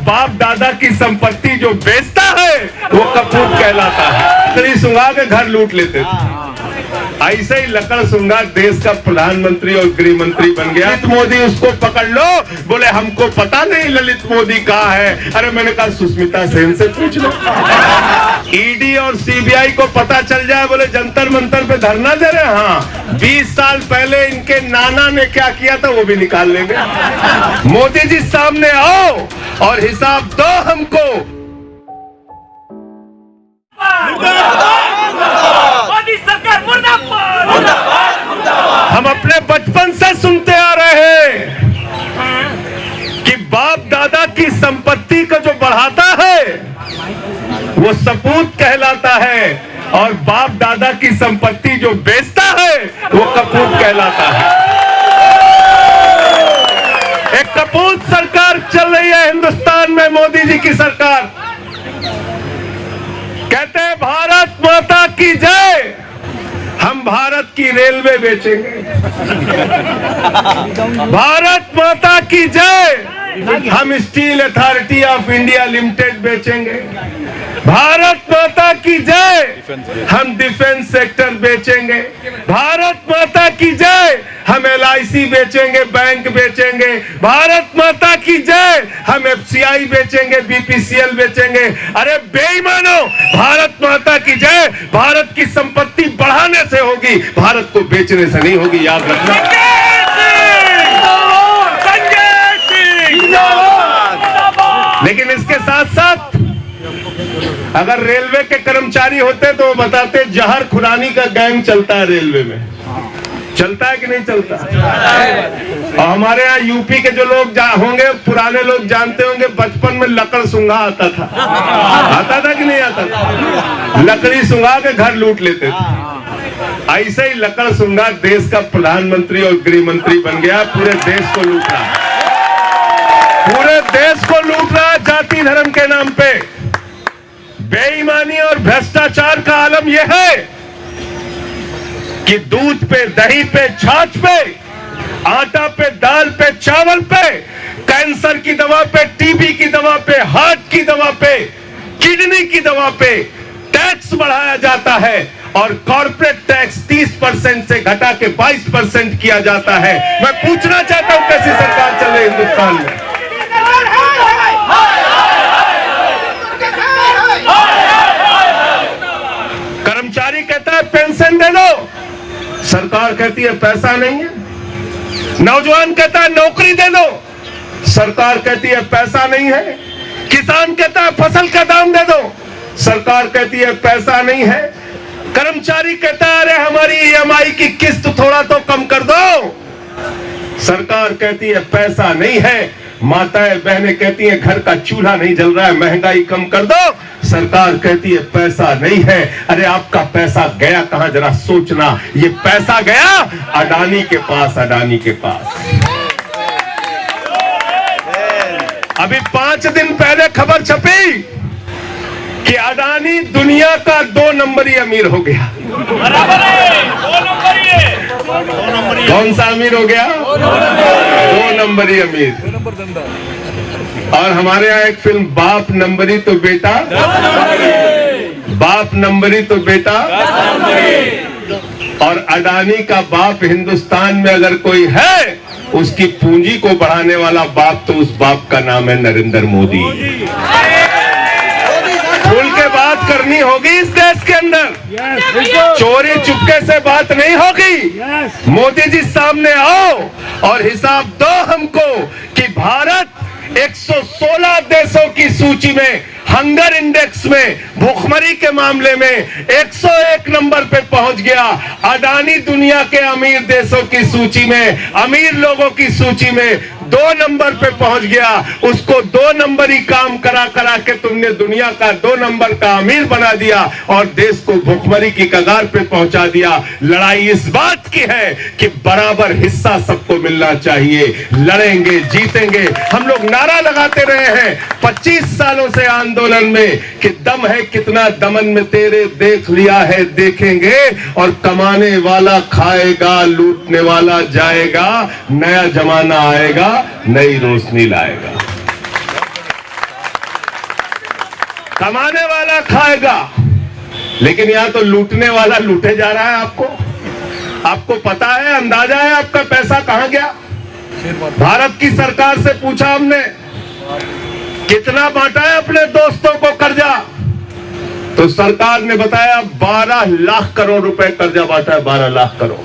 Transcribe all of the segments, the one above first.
बाप दादा की संपत्ति जो बेचता है वो कपूत कहलाता है। लकड़ी सुंघा के घर लूट लेते थे। ऐसे ही लकड़ सुंघा देश का प्रधानमंत्री और गृह मंत्री बन गया। ललित मोदी उसको पकड़ लो, बोले हमको पता नहीं ललित मोदी कहाँ है। अरे मैंने कहा सुष्मिता सेन से पूछ लो। ईडी और सीबीआई को पता चल जाए, बोले जंतर मंतर पे धरना दे रहे। हाँ, 20 साल पहले इनके नाना ने क्या किया था वो भी निकाल लेंगे। मोदी जी सामने आओ और हिसाब दो हमको। मोदी सरकार मुर्दाबाद, मुर्दाबाद, मुर्दाबाद। हम अपने बचपन से सुनते आ रहे हैं कि बाप दादा की संपत्ति को जो बढ़ाता है वो सपूत कहलाता है, और बाप दादा की संपत्ति जो बेचता है वो कपूत कहलाता है। एक कपूत सरकार चल रही है हिंदुस्तान में, मोदी जी की सरकार। कहते हैं भारत माता की जय, हम भारत की रेलवे बेचेंगे। भारत माता की जय, हम steel authority of India limited बेचेंगे। भारत माता की जय, हम डिफेंस सेक्टर बेचेंगे। भारत माता की जय, हम LIC बेचेंगे, बैंक बेचेंगे। भारत माता की जय, हम FCI बेचेंगे, BPCL बेचेंगे। अरे बेईमानो, भारत माता की जय भारत की संपत्ति बढ़ाने से होगी, भारत को बेचने से नहीं होगी, याद रखना। लेकिन इसके साथ साथ अगर रेलवे के कर्मचारी होते तो बताते जहर खुरानी का गैंग चलता है रेलवे में। चलता है कि नहीं चलता? और हमारे यहाँ यूपी के जो लोग होंगे, पुराने लोग जानते होंगे, बचपन में लकड़ सुंघा आता था कि नहीं आता था? लकड़ी सुंघा के घर लूट लेते थे। ऐसे ही लकड़ सुंघा देश का प्रधानमंत्री और गृह मंत्री बन गया। पूरे देश को लूट रहा है, पूरे देश को लूट रहा है जाति धर्म के नाम पे। बेईमानी और भ्रष्टाचार का आलम यह है कि दूध पे, दही पे, छाछ पे, आटा पे, दाल पे, चावल पे, कैंसर की दवा पे, टीबी की दवा पे, हार्ट की दवा पे, किडनी की दवा पे टैक्स बढ़ाया जाता है, और कॉर्पोरेट टैक्स 30% से घटा के 22% किया जाता है। मैं पूछना चाहता हूं कैसी सरकार चल रही हिंदुस्तान में? कर्मचारी कहता है पेंशन दे दो, सरकार कहती है पैसा नहीं है। नौजवान कहता है नौकरी दे दो, सरकार कहती है पैसा नहीं है। किसान कहता है फसल का दाम दे दो, सरकार कहती है पैसा नहीं है। कर्मचारी कहता है अरे हमारी EMI की किस्त थोड़ा तो कम कर दो, सरकार कहती है पैसा नहीं है। माताएं बहनें कहती हैं घर का चूल्हा नहीं जल रहा है, महंगाई कम कर दो, सरकार कहती है पैसा नहीं है। अरे आपका पैसा गया कहां, जरा सोचना। ये पैसा गया अडानी के पास, अडानी के पास। अभी 5 दिन पहले खबर छपी कि अडानी दुनिया का 2 नंबरी अमीर हो गया। बराबर है, 2 नंबरी है। कौन सा अमीर हो गया? 2 नंबरी अमीर। और हमारे यहाँ एक फिल्म बाप नंबरी तो बेटा, बाप नंबरी तो बेटा, और अडानी का बाप हिंदुस्तान में अगर कोई है, उसकी पूंजी को बढ़ाने वाला बाप, तो उस बाप का नाम है नरेंद्र मोदी। खुल के बात करनी होगी इस देश के अंदर, चोरी चुपके से बात नहीं होगी। मोदी जी सामने आओ और हिसाब दो हमको कि भारत 116 देशों की सूची में, हंगर इंडेक्स में, भूखमरी के मामले में 101 नंबर पे पहुंच गया। अडानी दुनिया के अमीर देशों की सूची में, अमीर लोगों की सूची में 2 नंबर पे पहुंच गया। उसको 2 नंबरी काम करा करा के तुमने दुनिया का 2 नंबर का अमीर बना दिया और देश को भूखमरी की कगार पे पहुंचा दिया। लड़ाई इस बात की है कि बराबर हिस्सा सबको मिलना चाहिए। लड़ेंगे, जीतेंगे। हम लोग नारा लगाते रहे हैं 25 सालों से आंदोलन में कि दम है कितना दमन में तेरे, देख लिया है देखेंगे, और कमाने वाला खाएगा, लूटने वाला जाएगा, नया जमाना आएगा, नई रोशनी लाएगा। कमाने वाला खाएगा, लेकिन यहां तो लूटने वाला लूटे जा रहा है। आपको पता है, अंदाजा है आपका पैसा कहां गया? भारत की सरकार से पूछा हमने कितना बांटा है अपने दोस्तों को कर्जा, तो सरकार ने बताया 12 लाख करोड़ रुपए कर्जा बांटा है। 12 लाख करोड़,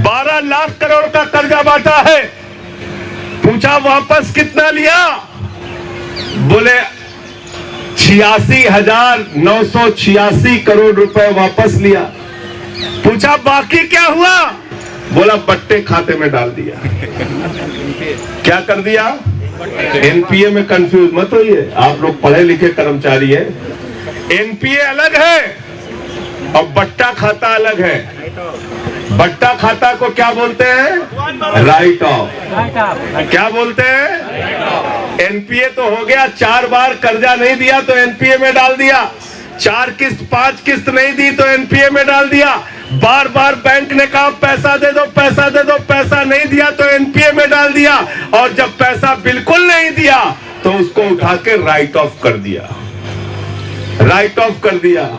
12 लाख करोड़ का कर्जा बांटा है। पूछा वापस कितना लिया? बोले 86,986 करोड़ रुपए वापस लिया। पूछा बाकी क्या हुआ? बोला बट्टे खाते में डाल दिया। क्या कर दिया? एनपीए में कंफ्यूज मत होइए, आप लोग पढ़े लिखे कर्मचारी हैं। एनपीए अलग है और बट्टा खाता अलग है। बट्टा खाता को क्या बोलते हैं? Right of. क्या बोलते हैं? एनपीए तो हो गया, 4 बार कर्जा नहीं दिया तो एनपीए में डाल दिया, 4 किस्त 5 किस्त नहीं दी तो एनपीए में डाल दिया, बार बार बैंक ने कहा पैसा दे दो पैसा दे दो, पैसा नहीं दिया तो एनपीए में डाल दिया, और जब पैसा बिल्कुल नहीं दिया तो उसको उठा के राइट ऑफ कर दिया। राइट ऑफ कर दिया।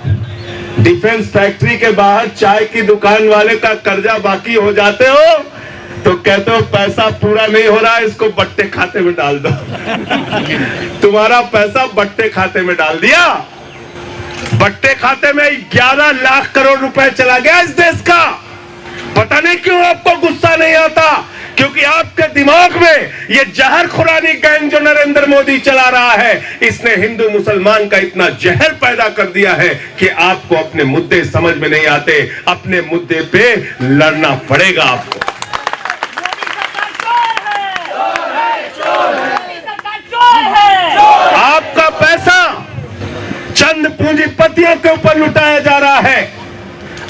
डिफेंस फैक्ट्री के बाहर चाय की दुकान वाले का कर्जा बाकी हो जाते हो तो कहते हो पैसा पूरा नहीं हो रहा है, इसको बट्टे खाते में डाल दो। तुम्हारा पैसा बट्टे खाते में डाल दिया। बट्टे खाते में 11 लाख करोड़ रुपए चला गया इस देश का। पता नहीं क्यों आपको गुस्सा नहीं आता, क्योंकि आपके दिमाग में ये जहर खुरानी गैंग जो नरेंद्र मोदी चला रहा है, इसने हिंदू मुसलमान का इतना जहर पैदा कर दिया है कि आपको अपने मुद्दे समझ में नहीं आते। अपने मुद्दे पे लड़ना पड़ेगा आपको। आपका पैसा चंद पूंजीपतियों के ऊपर लुटाया जा रहा है।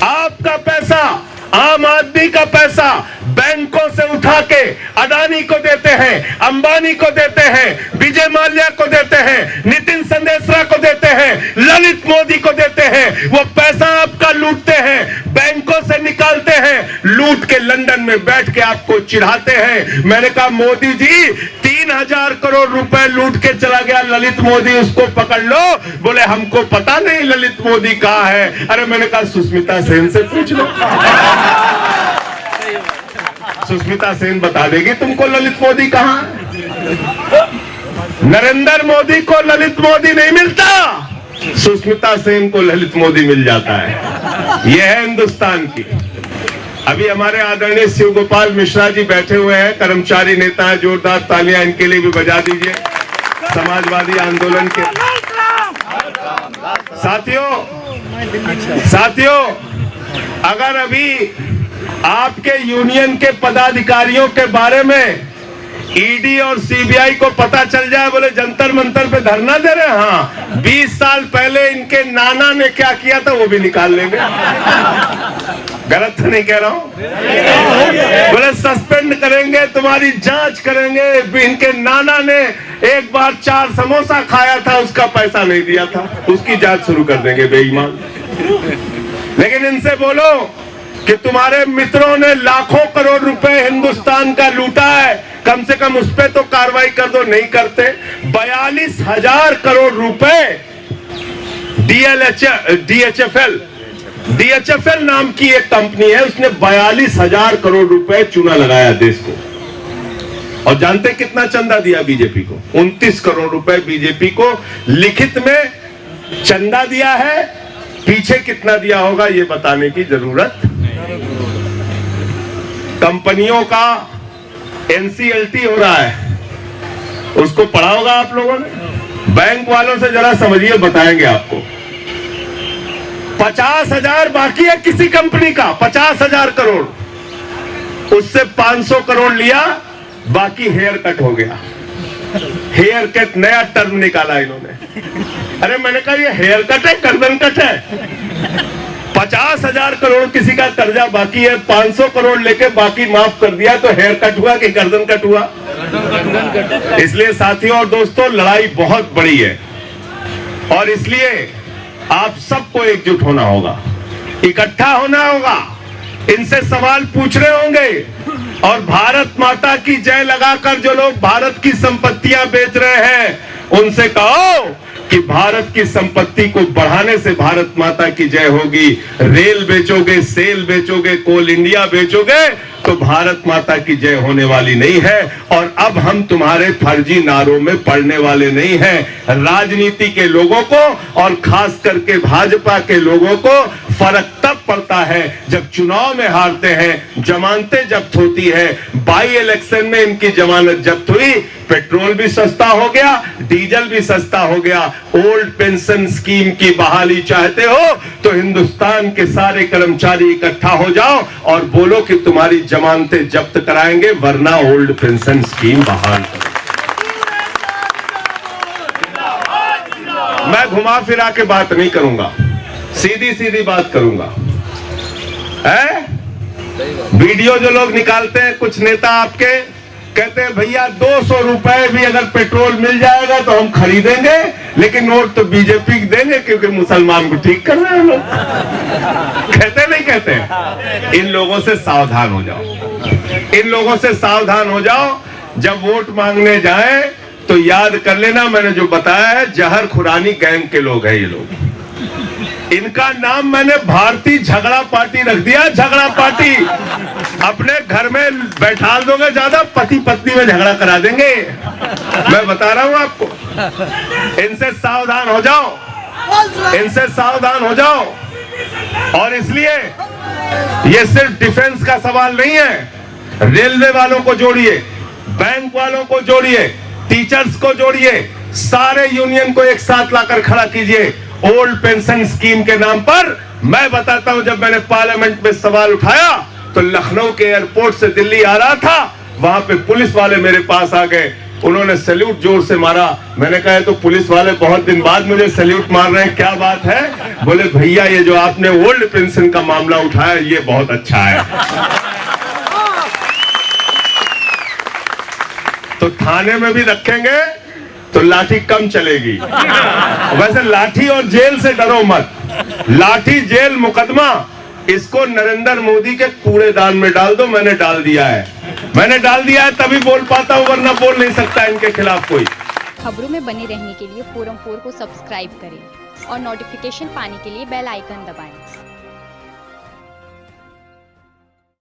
आपका पैसा, आम आदमी का पैसा बैंकों से उठा के अडानी को देते हैं, अंबानी को देते हैं, विजय माल्या को देते हैं, नितिन संदेशरा को देते हैं, ललित मोदी को देते हैं। वो पैसा आपका लूटते हैं, बैंकों से निकालते हैं, लूट के लंदन में बैठ के आपको चिढ़ाते हैं। मैंने कहा मोदी जी 3,000 करोड़ रुपए लूट के चला गया ललित मोदी, उसको पकड़ लो। बोले हमको पता नहीं ललित मोदी कहाँ है। अरे मैंने कहा सुष्मिता सेन से पूछ लो, सुष्मिता सेन बता देगी तुमको ललित मोदी कहाँ है। नरेंद्र मोदी को ललित मोदी नहीं मिलता, सुष्मिता सेन को ललित मोदी मिल जाता है। यह है हिंदुस्तान की। अभी हमारे आदरणीय शिव गोपाल मिश्रा जी बैठे हुए हैं, कर्मचारी नेता हैं, जोरदार तालियां इनके लिए भी बजा दीजिए। समाजवादी आंदोलन के साथियों, अगर अभी आपके यूनियन के पदाधिकारियों के बारे में ईडी और सीबीआई को पता चल जाए, बोले जंतर मंतर पे धरना दे रहे हैं, हाँ 20 साल पहले इनके नाना ने क्या किया था वो भी निकाल लेंगे। गलत तो नहीं कह रहा हूं? बोले सस्पेंड करेंगे, तुम्हारी जांच करेंगे। इनके नाना ने एक बार 4 समोसा खाया था, उसका पैसा नहीं दिया था, उसकी जांच शुरू कर देंगे बेईमान। लेकिन इनसे बोलो कि तुम्हारे मित्रों ने लाखों करोड़ रुपए हिंदुस्तान का लूटा है, कम से कम उस पे तो कार्रवाई कर दो। नहीं करते। 42,000 करोड़ रुपए DHFL नाम की एक कंपनी है, उसने 42,000 करोड़ रुपए चूना लगाया देश को। और जानते कितना चंदा दिया बीजेपी को? 29 करोड़ रुपए बीजेपी को लिखित में चंदा दिया है। पीछे कितना दिया होगा ये बताने की जरूरत। कंपनियों का NCLT हो रहा है, उसको पढ़ा होगा आप लोगों ने। बैंक वालों से जरा समझिए, बताएंगे आपको। 50,000 बाकी है किसी कंपनी का, 50,000 करोड़, उससे 500 करोड़ लिया, बाकी हेयर कट हो गया। हेयर कट नया टर्म निकाला इन्होंने। अरे मैंने कहा ये हेयर कट है, गर्दन कट है। 50,000 करोड़ किसी का कर्जा बाकी है, 500 करोड़ लेके बाकी माफ कर दिया, तो हेयर कट हुआ कि गर्दन कट हुआ? इसलिए साथियों और दोस्तों, लड़ाई बहुत बड़ी है और इसलिए आप सबको एकजुट होना होगा, इकट्ठा होना होगा, इनसे सवाल पूछने होंगे। और भारत माता की जय लगाकर जो लोग भारत की संपत्तियां बेच रहे हैं, उनसे कहो कि भारत की संपत्ति को बढ़ाने से भारत माता की जय होगी। रेल बेचोगे, सेल बेचोगे, कोल इंडिया बेचोगे तो भारत माता की जय होने वाली नहीं है। और अब हम तुम्हारे फर्जी नारों में पड़ने वाले नहीं हैं। राजनीति के लोगों को और खास करके भाजपा के लोगों को फर्क तब पड़ता है जब चुनाव में हारते हैं, जमानतें जब्त होती है। बाई इलेक्शन में इनकी जमानत जब्त हुई, पेट्रोल भी सस्ता हो गया, डीजल भी सस्ता हो गया। ओल्ड पेंशन स्कीम की बहाली चाहते हो तो हिंदुस्तान के सारे कर्मचारी इकट्ठा हो जाओ और बोलो कि तुम्हारी जमानतें जब्त कराएंगे, वरना ओल्ड पेंशन स्कीम बहाल करो। मैं घुमा फिरा के बात नहीं करूंगा, सीधी सीधी बात करूंगा। है वीडियो जो लोग निकालते हैं, कुछ नेता आपके कहते हैं भैया 200 रुपए भी अगर पेट्रोल मिल जाएगा तो हम खरीदेंगे, लेकिन वोट तो बीजेपी को देंगे क्योंकि मुसलमान को ठीक कर रहे हैं लोग। कहते नहीं कहते? इन लोगों से सावधान हो जाओ, इन लोगों से सावधान हो जाओ। जब वोट मांगने जाए तो याद कर लेना मैंने जो बताया है, जहर खुरानी गैंग के लोग हैं ये लोग। इनका नाम मैंने भारतीय झगड़ा पार्टी रख दिया। झगड़ा पार्टी अपने घर में बैठा दोगे, ज्यादा पति पत्नी में झगड़ा करा देंगे। मैं बता रहा हूं आपको, इनसे सावधान हो जाओ, इनसे सावधान हो जाओ। और इसलिए ये सिर्फ डिफेंस का सवाल नहीं है। रेलवे वालों को जोड़िए, बैंक वालों को जोड़िए, टीचर्स को जोड़िए, सारे यूनियन को एक साथ लाकर खड़ा कीजिए। ओल्ड पेंशन स्कीम के नाम पर मैं बताता हूं, जब मैंने पार्लियामेंट में सवाल उठाया तो लखनऊ के एयरपोर्ट से दिल्ली आ रहा था, वहां पे पुलिस वाले मेरे पास आ गए, उन्होंने सैल्यूट जोर से मारा। मैंने कहा तो पुलिस वाले बहुत दिन बाद मुझे सैल्यूट मार रहे हैं, क्या बात है? बोले भैया ये जो आपने ओल्ड पेंशन का मामला उठाया ये बहुत अच्छा है। तो थाने में भी रखेंगे तो लाठी कम चलेगी। वैसे लाठी और जेल से डरो मत, लाठी जेल मुकदमा इसको नरेंद्र मोदी के कूड़ेदान में डाल दो। मैंने डाल दिया है, मैंने डाल दिया है, तभी बोल पाता हूं, वरना बोल नहीं सकता इनके खिलाफ कोई। खबरों में बने रहने के लिए फोरम 4 को सब्सक्राइब करें और नोटिफिकेशन पाने के लिए बेल आइकन दबाएं।